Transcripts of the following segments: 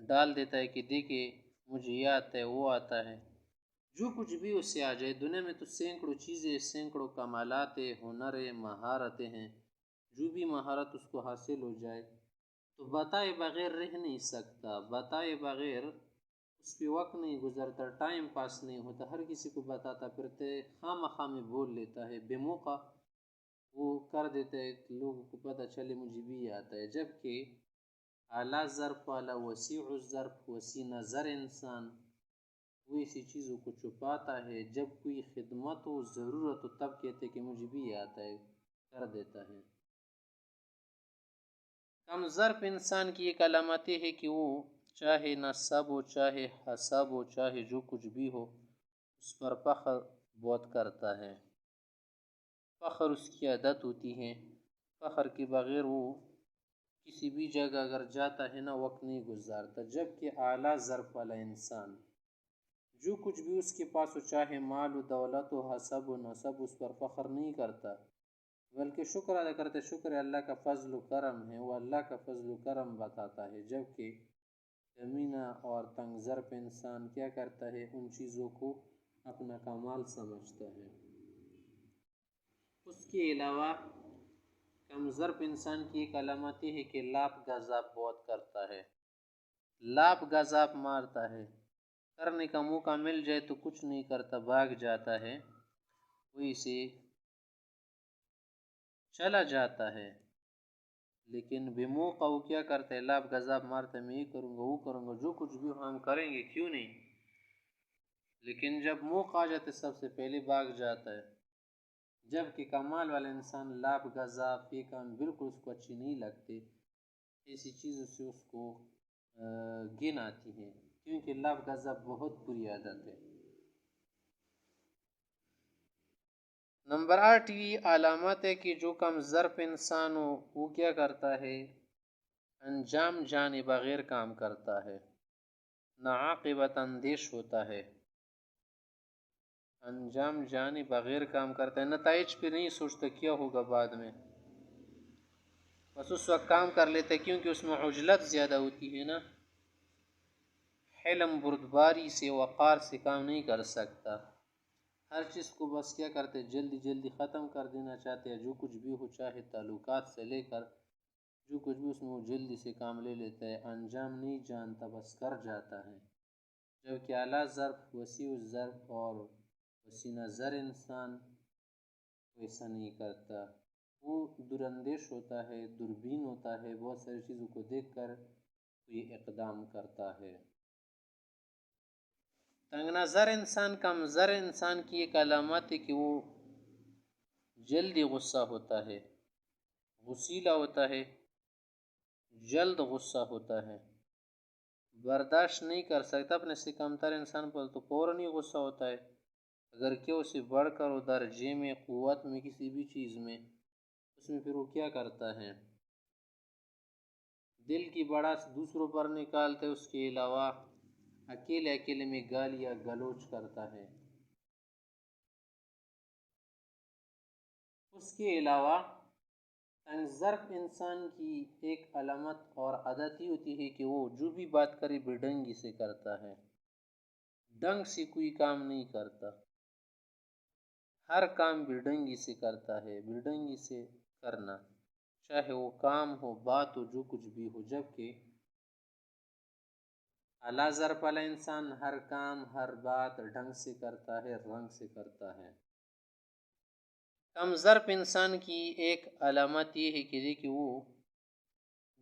ڈال دیتا ہے کہ دیکھے مجھے یہ آتا ہے وہ آتا ہے، جو کچھ بھی اس سے آ جائے۔ دنیا میں تو سینکڑوں چیزیں، سینکڑوں کمالات، ہنر، مہارتیں ہیں، جو بھی مہارت اس کو حاصل ہو جائے تو بتائے بغیر رہ نہیں سکتا، بتائے بغیر اس پہ وقت نہیں گزرتا، ٹائم پاس نہیں ہوتا، ہر کسی کو بتاتا پھرتے، خواہ مخواہ میں بول لیتا ہے، بے موقع وہ کر دیتا ہے کہ لوگوں کو پتہ چلے مجھے بھی یہ آتا ہے۔ جبکہ اعلیٰ ظرف والا، وسیع الظرف، وسیع نظر انسان وہ اسی چیزوں کو چھپاتا ہے، جب کوئی خدمت ہو، ضرورت ہو، تب کہتے کہ مجھے بھی یہ آتا ہے، کر دیتا ہے۔ کم ظرف انسان کی ایک علامت ہے کہ وہ چاہے نسب ہو، چاہے حسب ہو، چاہے جو کچھ بھی ہو، اس پر فخر بہت کرتا ہے، فخر اس کی عادت ہوتی ہے، فخر کے بغیر وہ کسی بھی جگہ اگر جاتا ہے نا وقت نہیں گزارتا۔ جبکہ اعلیٰ ظرف والا انسان جو کچھ بھی اس کے پاس ہو، چاہے مال و دولت و حسب و نسب، اس پر فخر نہیں کرتا بلکہ شکر ادا کرتے، شکر اللہ کا فضل و کرم ہے، وہ اللہ کا فضل و کرم بتاتا ہے۔ جبکہ کمینہ اور تنگ ظرف انسان کیا کرتا ہے، ان چیزوں کو اپنا کمال سمجھتا ہے۔ اس کے علاوہ کم ظرف انسان کی ایک علامت ہے کہ لاپ گزاب بہت کرتا ہے، لاپ گزاب مارتا ہے، کرنے کا موقع مل جائے تو کچھ نہیں کرتا، بھاگ جاتا ہے، وہی سے چلا جاتا ہے۔ لیکن بے موقع وہ کیا کرتا ہے، لاپ گزاب مارتا ہے، میں یہ کروں گا وہ کروں گا، جو کچھ بھی ہم کریں گے کیوں نہیں، لیکن جب موقع آ جاتے سب سے پہلے بھاگ جاتا ہے۔ جبکہ کمال والا انسان لاپ گزاب یہ کام بالکل اس کو اچھی نہیں لگتے، ایسی چیزوں سے اس کو گن آتی ہے، کیونکہ لاپ گزاب بہت بری عادت ہے۔ نمبر 8 یہ علامت ہے کہ جو کم ظرف انسان ہو وہ کیا کرتا ہے، انجام جانے بغیر کام کرتا ہے، ناعاقبت اندیش ہوتا ہے، انجام جانے بغیر کام کرتا ہے، نتائج پہ نہیں سوچتا کیا ہوگا بعد میں، بس اس وقت کام کر لیتا ہے، کیونکہ اس میں عجلت زیادہ ہوتی ہے نا، حلم بردباری سے، وقار سے کام نہیں کر سکتا، ہر چیز کو بس کیا کرتے جلدی جلدی ختم کر دینا چاہتے ہیں، جو کچھ بھی ہو، چاہے تعلقات سے لے کر جو کچھ بھی اس میں وہ جلدی سے کام لے لیتا ہے، انجام نہیں جانتا، بس کر جاتا ہے۔ جبکہ اعلیٰ ظرف، وسیع الظرف اور وسیع نظر انسان ویسا نہیں کرتا، وہ دراندیش ہوتا ہے، دوربین ہوتا ہے، بہت ساری چیزوں کو دیکھ کر یہ اقدام کرتا ہے۔ تنگ نظر انسان، کم ظر انسان کی ایک علامت ہے کہ وہ جلدی غصہ ہوتا ہے، غصیلا ہوتا ہے، جلد غصہ ہوتا ہے، برداشت نہیں کر سکتا اپنے سے کمتر انسان پر تو فوراً ہی غصہ ہوتا ہے، اگر کہ اسے بڑھ کر وہ درجے میں، قوت میں، کسی بھی چیز میں، اس میں پھر وہ کیا کرتا ہے، دل کی بڑاس دوسروں پر نکالتے، اس کے علاوہ اکیلے اکیلے میں گالیاں گلوچ کرتا ہے۔ اس کے علاوہ تنگ ظرف انسان کی ایک علامت اور عادت ہی ہوتی ہے کہ وہ جو بھی بات کرے بے ڈنگی سے کرتا ہے، ڈنگ سے کوئی کام نہیں کرتا، ہر کام بے ڈنگی سے کرتا ہے، بے ڈنگی سے کرنا، چاہے وہ کام ہو، بات ہو، جو کچھ بھی ہو۔ جبکہ اعلیٰ ظرف والا انسان ہر کام، ہر بات ڈھنگ سے کرتا ہے، رنگ سے کرتا ہے۔ کم ظرف انسان کی ایک علامت یہ ہے کہ وہ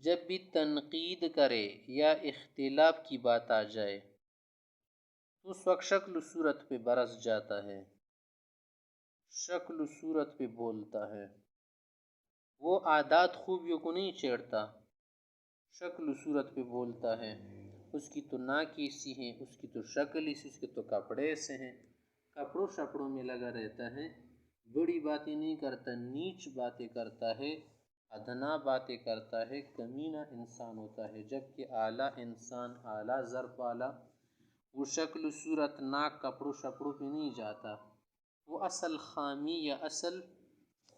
جب بھی تنقید کرے یا اختلاف کی بات آ جائے تو اس وقت شکل و صورت پہ برس جاتا ہے، شکل و صورت پہ بولتا ہے، وہ عادات خوبیوں کو نہیں چھیڑتا، شکل و صورت پہ بولتا ہے، اس کی تو ناک ایسی ہے، اس کی تو شکل ایسی، اس کے تو کپڑے ایسے ہیں، کپڑوں شپڑوں میں لگا رہتا ہے، بڑی باتیں نہیں کرتا، نیچ باتیں کرتا ہے، ادنا باتیں کرتا ہے، کمینہ انسان ہوتا ہے۔ جبکہ اعلیٰ انسان، اعلیٰ ظرف والا، وہ شکل و صورت، ناک، کپڑوں شپڑوں پہ نہیں جاتا، وہ اصل خامی یا اصل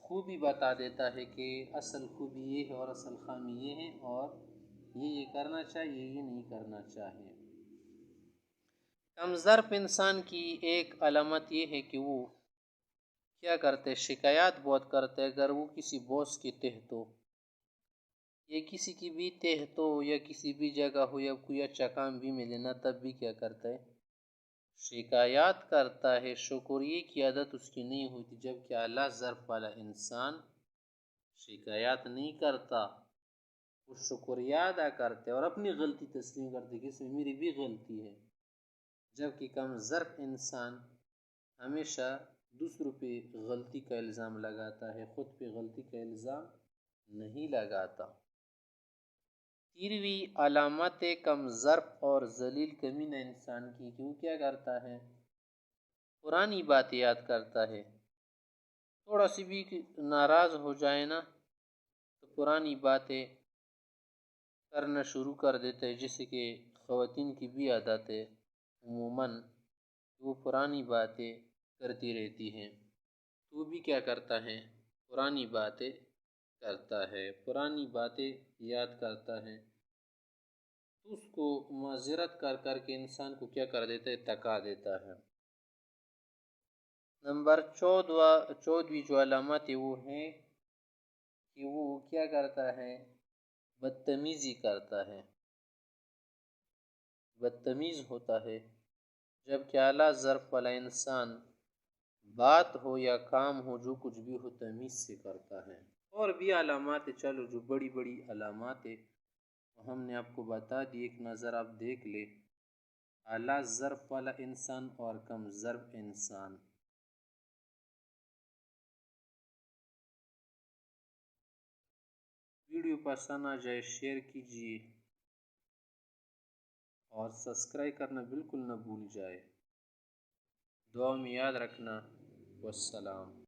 خوبی بتا دیتا ہے کہ اصل خوبی یہ ہے اور اصل خامی یہ ہے، اور یہ کرنا چاہیے، یہ نہیں کرنا چاہیے۔ کم ظرف انسان کی ایک علامت یہ ہے کہ وہ کیا کرتے، شکایات بہت کرتے۔ اگر وہ کسی باس کے تحت ہو یا کسی کی بھی تحت ہو یا کسی بھی جگہ ہو یا کوئی اچھا کام بھی ملے نا، تب بھی کیا کرتا ہے، شکایات کرتا ہے۔ شکریہ کی عادت اس کی نہیں ہوتی، جبکہ اعلیٰ ظرف والا انسان شکایات نہیں کرتا، وہ شکریہ ادا کرتے اور اپنی غلطی تسلیم کرتے کہ اس میں میری بھی غلطی ہے۔ جبکہ کم ظرف انسان ہمیشہ دوسروں پہ غلطی کا الزام لگاتا ہے، خود پہ غلطی کا الزام نہیں لگاتا۔ 13ویں علامت کم ظرف اور ذلیل کمینہ انسان کی کہ وہ کیا کرتا ہے، پرانی بات یاد کرتا ہے۔ تھوڑا سی بھی ناراض ہو جائے نا تو پرانی باتیں کرنا شروع کر دیتا ہے، جیسے کہ خواتین کی بھی عادت ہے عموماً وہ پرانی باتیں کرتی رہتی ہیں، تو بھی کیا کرتا ہے، پرانی باتیں کرتا ہے، پرانی باتیں یاد کرتا ہے، تو اس کو معذرت کر کر کے انسان کو کیا کر دیتا ہے، تکا دیتا ہے۔ نمبر 14ویں جو علامت ہے وہ ہے کہ وہ کیا کرتا ہے، بدتمیزی کرتا ہے، بدتمیز ہوتا ہے۔ جبکہ اعلیٰ ظرف والا انسان بات ہو یا کام ہو، جو کچھ بھی ہو تمیز سے کرتا ہے۔ اور بھی علامات چلو جو بڑی بڑی علامات ہے ہم نے آپ کو بتا دی، ایک نظر آپ دیکھ لے، اعلیٰ ظرف والا انسان اور کم ظرف انسان۔ ویڈیو پسند آ جائے شیئر کیجیے اور سبسکرائب کرنا بالکل نہ بھول جائے۔ دعا میں یاد رکھنا۔ والسلام۔